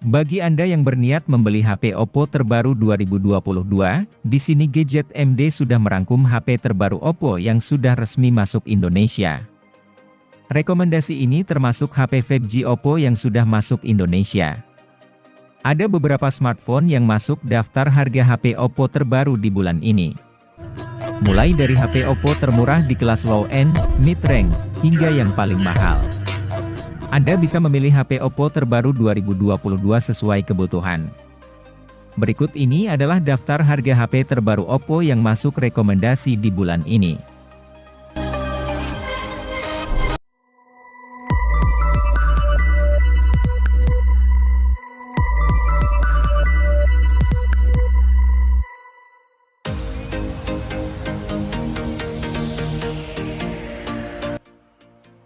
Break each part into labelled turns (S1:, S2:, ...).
S1: Bagi Anda yang berniat membeli HP Oppo terbaru 2022, di sini Gadget MD sudah merangkum HP terbaru Oppo yang sudah resmi masuk Indonesia. Rekomendasi ini termasuk HP 5G Oppo yang sudah masuk Indonesia. Ada beberapa smartphone yang masuk daftar harga HP Oppo terbaru di bulan ini. Mulai dari HP Oppo termurah di kelas low-end, mid-range, hingga yang paling mahal. Anda bisa memilih HP Oppo terbaru 2022 sesuai kebutuhan. Berikut ini adalah daftar harga HP terbaru Oppo yang masuk rekomendasi di bulan ini.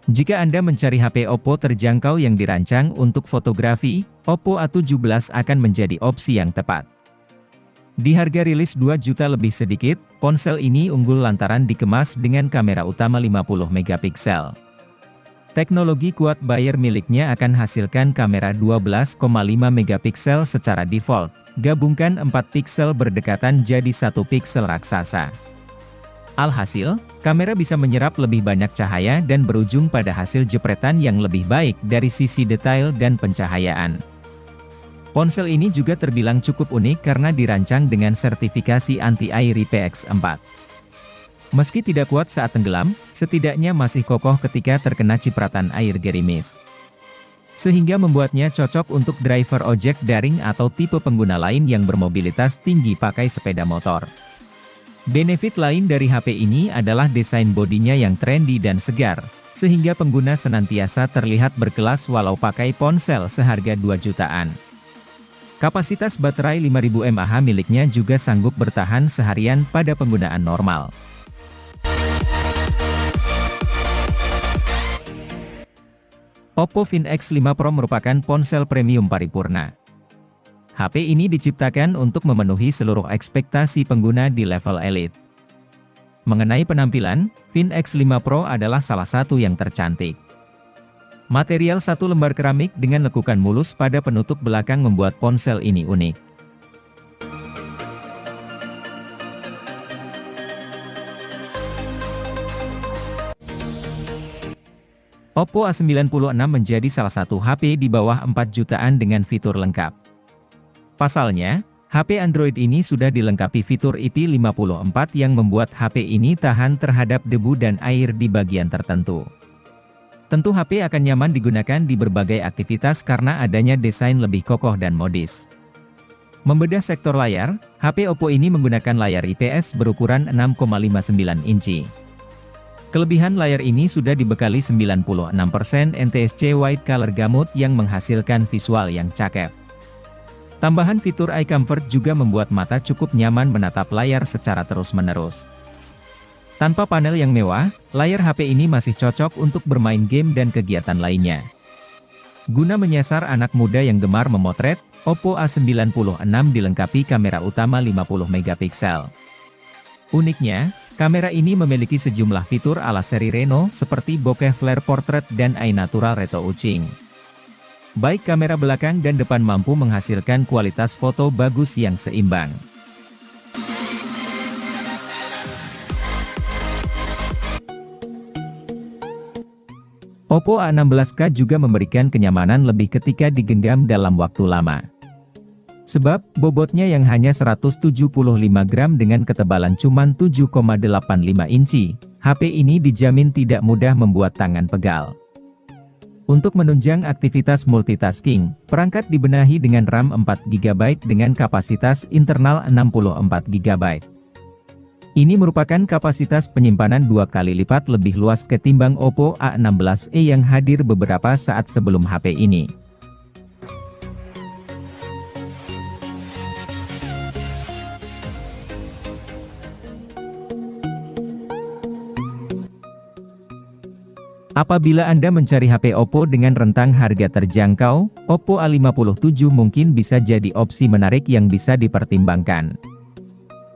S1: Jika Anda mencari HP Oppo terjangkau yang dirancang untuk fotografi, Oppo A17 akan menjadi opsi yang tepat. Di harga rilis 2 juta lebih sedikit, ponsel ini unggul lantaran dikemas dengan kamera utama 50 megapiksel. Teknologi quad Bayer miliknya akan hasilkan kamera 12,5 megapiksel secara default, gabungkan 4 piksel berdekatan jadi 1 piksel raksasa. Alhasil, kamera bisa menyerap lebih banyak cahaya dan berujung pada hasil jepretan yang lebih baik dari sisi detail dan pencahayaan. Ponsel ini juga terbilang cukup unik karena dirancang dengan sertifikasi anti-air IPX4. Meski tidak kuat saat tenggelam, setidaknya masih kokoh ketika terkena cipratan air gerimis. Sehingga membuatnya cocok untuk driver ojek daring atau tipe pengguna lain yang bermobilitas tinggi pakai sepeda motor. Benefit lain dari HP ini adalah desain bodinya yang trendy dan segar, sehingga pengguna senantiasa terlihat berkelas walau pakai ponsel seharga 2 jutaan. Kapasitas baterai 5000 mAh miliknya juga sanggup bertahan seharian pada penggunaan normal. Oppo Find X5 Pro merupakan ponsel premium paripurna. HP ini diciptakan untuk memenuhi seluruh ekspektasi pengguna di level elit. Mengenai penampilan, Find X5 Pro adalah salah satu yang tercantik. Material satu lembar keramik dengan lekukan mulus pada penutup belakang membuat ponsel ini unik. Oppo A96 menjadi salah satu HP di bawah 4 jutaan dengan fitur lengkap. Pasalnya, HP Android ini sudah dilengkapi fitur IP54 yang membuat HP ini tahan terhadap debu dan air di bagian tertentu. Tentu HP akan nyaman digunakan di berbagai aktivitas karena adanya desain lebih kokoh dan modis. Membedah sektor layar, HP Oppo ini menggunakan layar IPS berukuran 6,59 inci. Kelebihan layar ini sudah dibekali 96% NTSC Wide Color Gamut yang menghasilkan visual yang cakep. Tambahan fitur Eye Comfort juga membuat mata cukup nyaman menatap layar secara terus-menerus. Tanpa panel yang mewah, layar HP ini masih cocok untuk bermain game dan kegiatan lainnya. Guna menyasar anak muda yang gemar memotret, Oppo A96 dilengkapi kamera utama 50 megapiksel. Uniknya, kamera ini memiliki sejumlah fitur ala seri Reno seperti bokeh flare portrait dan eye natural retouching. Baik kamera belakang dan depan mampu menghasilkan kualitas foto bagus yang seimbang. Oppo A16K juga memberikan kenyamanan lebih ketika digenggam dalam waktu lama. Sebab, bobotnya yang hanya 175 gram dengan ketebalan cuma 7,85 inci, HP ini dijamin tidak mudah membuat tangan pegal. Untuk menunjang aktivitas multitasking, perangkat dibenahi dengan RAM 4GB dengan kapasitas internal 64GB. Ini merupakan kapasitas penyimpanan 2 kali lipat lebih luas ketimbang Oppo A16e yang hadir beberapa saat sebelum HP ini. Apabila Anda mencari HP Oppo dengan rentang harga terjangkau, Oppo A57 mungkin bisa jadi opsi menarik yang bisa dipertimbangkan.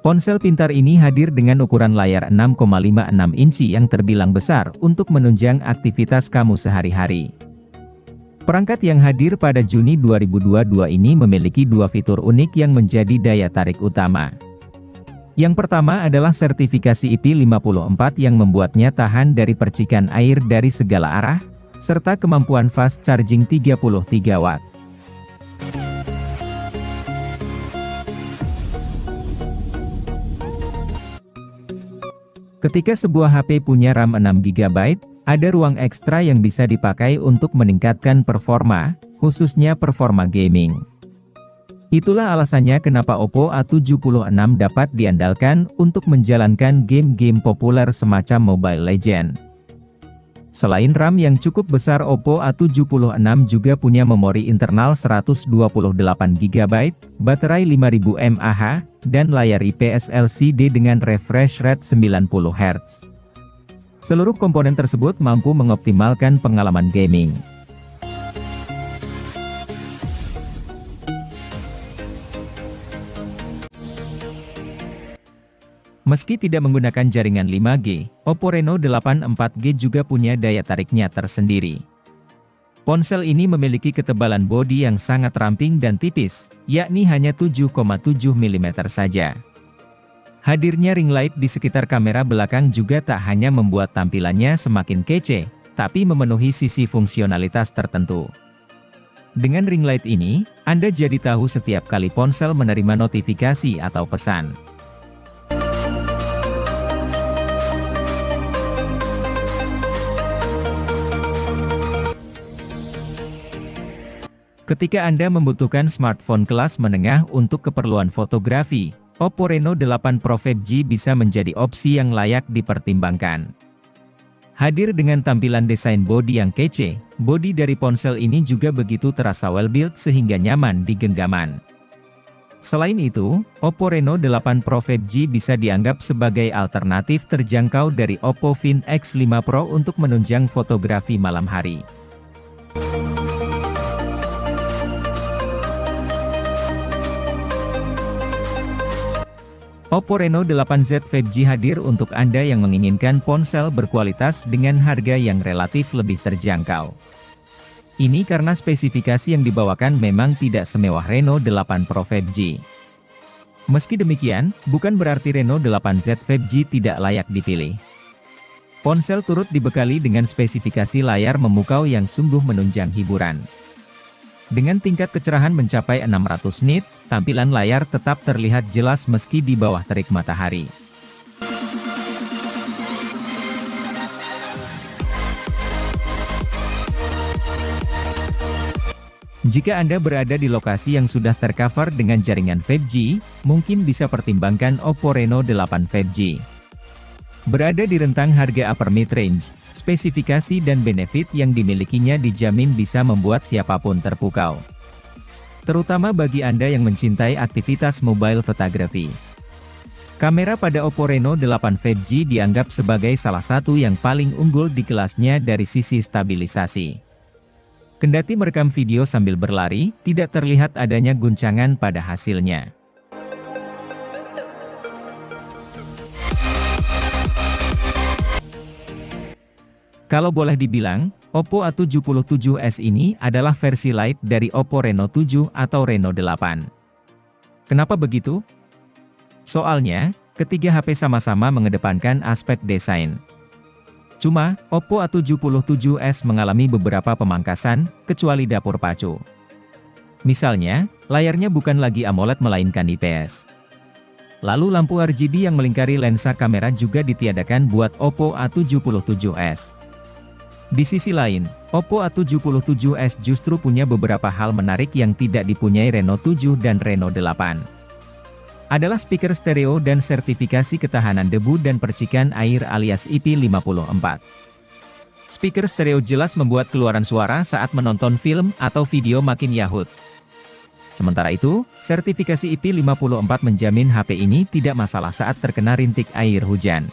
S1: Ponsel pintar ini hadir dengan ukuran layar 6,56 inci yang terbilang besar untuk menunjang aktivitas kamu sehari-hari. Perangkat yang hadir pada Juni 2022 ini memiliki dua fitur unik yang menjadi daya tarik utama. Yang pertama adalah sertifikasi IP54 yang membuatnya tahan dari percikan air dari segala arah, serta kemampuan fast charging 33 Watt. Ketika sebuah HP punya RAM 6 GB, ada ruang ekstra yang bisa dipakai untuk meningkatkan performa, khususnya performa gaming. Itulah alasannya kenapa Oppo A76 dapat diandalkan untuk menjalankan game-game populer semacam Mobile Legends. Selain RAM yang cukup besar, Oppo A76 juga punya memori internal 128 GB, baterai 5000 mAh, dan layar IPS LCD dengan refresh rate 90 Hz. Seluruh komponen tersebut mampu mengoptimalkan pengalaman gaming. Meski tidak menggunakan jaringan 5G, Oppo Reno 8 4G juga punya daya tariknya tersendiri. Ponsel ini memiliki ketebalan bodi yang sangat ramping dan tipis, yakni hanya 7,7 mm saja. Hadirnya ring light di sekitar kamera belakang juga tak hanya membuat tampilannya semakin kece, tapi memenuhi sisi fungsionalitas tertentu. Dengan ring light ini, Anda jadi tahu setiap kali ponsel menerima notifikasi atau pesan. Ketika Anda membutuhkan smartphone kelas menengah untuk keperluan fotografi, Oppo Reno 8 Pro 5G bisa menjadi opsi yang layak dipertimbangkan. Hadir dengan tampilan desain bodi yang kece, bodi dari ponsel ini juga begitu terasa well-built sehingga nyaman di genggaman. Selain itu, Oppo Reno 8 Pro 5G bisa dianggap sebagai alternatif terjangkau dari Oppo Find X5 Pro untuk menunjang fotografi malam hari. Oppo Reno 8Z 5G hadir untuk Anda yang menginginkan ponsel berkualitas dengan harga yang relatif lebih terjangkau. Ini karena spesifikasi yang dibawakan memang tidak semewah Reno 8 Pro 5G. Meski demikian, bukan berarti Reno 8Z 5G tidak layak dipilih. Ponsel turut dibekali dengan spesifikasi layar memukau yang sungguh menunjang hiburan. Dengan tingkat kecerahan mencapai 600 nit, tampilan layar tetap terlihat jelas meski di bawah terik matahari. Jika Anda berada di lokasi yang sudah tercover dengan jaringan 5G, mungkin bisa pertimbangkan Oppo Reno 8 5G. Berada di rentang harga upper mid-range, spesifikasi dan benefit yang dimilikinya dijamin bisa membuat siapapun terpukau. Terutama bagi Anda yang mencintai aktivitas mobile photography. Kamera pada Oppo Reno 8 5G dianggap sebagai salah satu yang paling unggul di kelasnya dari sisi stabilisasi. Kendati merekam video sambil berlari, tidak terlihat adanya guncangan pada hasilnya. Kalau boleh dibilang, Oppo A77s ini adalah versi light dari Oppo Reno 7 atau Reno 8. Kenapa begitu? Soalnya, ketiga HP sama-sama mengedepankan aspek desain. Cuma, Oppo A77s mengalami beberapa pemangkasan, kecuali dapur pacu. Misalnya, layarnya bukan lagi AMOLED melainkan IPS. Lalu lampu RGB yang melingkari lensa kamera juga ditiadakan buat Oppo A77s. Di sisi lain, Oppo A77s justru punya beberapa hal menarik yang tidak dipunyai Reno 7 dan Reno 8. Adalah speaker stereo dan sertifikasi ketahanan debu dan percikan air alias IP54. Speaker stereo jelas membuat keluaran suara saat menonton film atau video makin yahut. Sementara itu, sertifikasi IP54 menjamin HP ini tidak masalah saat terkena rintik air hujan.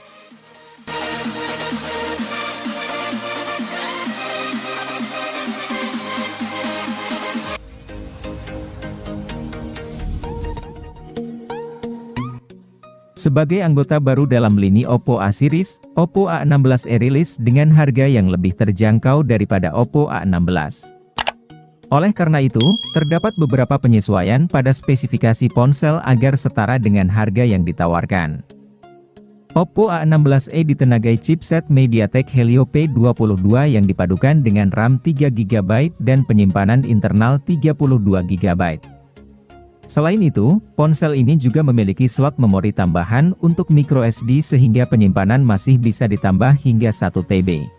S1: Sebagai anggota baru dalam lini Oppo A series, Oppo A16e rilis dengan harga yang lebih terjangkau daripada Oppo A16. Oleh karena itu, terdapat beberapa penyesuaian pada spesifikasi ponsel agar setara dengan harga yang ditawarkan. Oppo A16e ditenagai chipset MediaTek Helio P22 yang dipadukan dengan RAM 3GB dan penyimpanan internal 32GB. Selain itu, ponsel ini juga memiliki slot memori tambahan untuk microSD sehingga penyimpanan masih bisa ditambah hingga 1 TB.